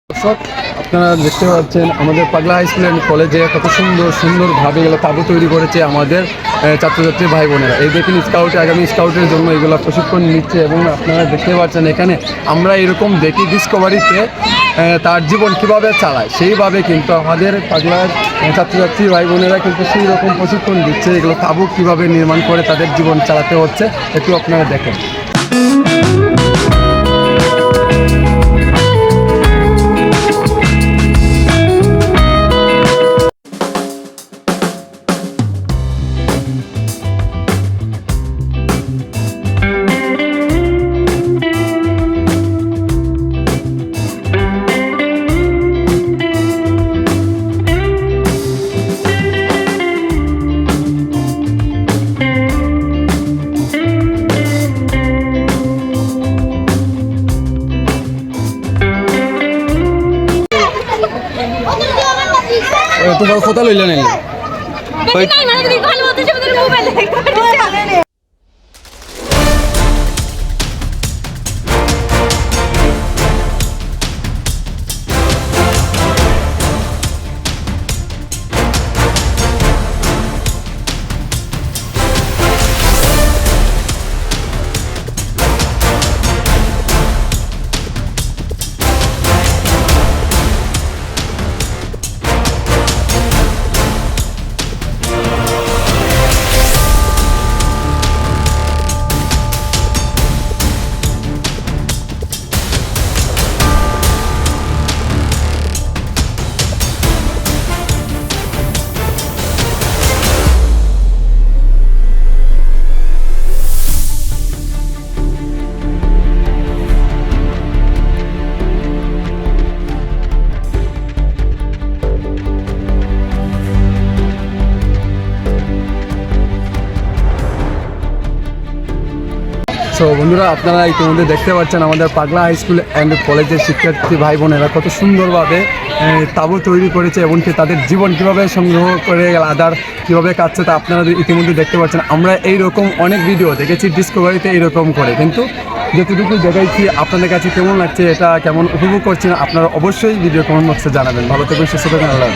দর্শক, আপনারা দেখতে পাচ্ছেন আমাদের পাগলা হাই স্কুল অ্যান্ড কলেজে কত সুন্দরভাবে এগুলো তাবু তৈরি করেছে আমাদের ছাত্রছাত্রী ভাই বোনেরা। এই দেখুন স্কাউটে আগামী স্কাউটের জন্য এগুলো প্রশিক্ষণ নিচ্ছে এবং আপনারা দেখতে পাচ্ছেন এখানে আমরা এরকম দেখি ডিসকভারিতে তার জীবন কিভাবে চালায় সেইভাবে কিন্তু আমাদের পাগলার ছাত্রছাত্রী ভাই বোনেরা কিন্তু সেই রকম প্রশিক্ষণ দিচ্ছে। এগুলো তাবু কীভাবে নির্মাণ করে তাদের জীবন চালাতে হচ্ছে একটু আপনারা দেখেন। তোমার কথা লইলে নাই তো বন্ধুরা, আপনারা ইতিমধ্যে দেখতে পাচ্ছেন আমাদের পাগলা হাই স্কুল অ্যান্ড কলেজের শিক্ষার্থী ভাই বোনেরা কত সুন্দরভাবে তাবু তৈরি করেছে এবং তাদের জীবন কীভাবে সংগ্রহ করে আদার কীভাবে কাটছে তা আপনারা ইতিমধ্যে দেখতে পাচ্ছেন। আমরা এই রকম অনেক ভিডিও দেখেছি ডিসকভারিতে এইরকম করে, কিন্তু যতটুকু দেখাইছি আপনাদের কাছে কেমন লাগছে, এটা কেমন উপভোগ করছেন আপনারা অবশ্যই ভিডিও কমেন্ট বক্সে জানাবেন। ভালো থাকবেন, সুস্থ থাকবেন, আল্লাহ।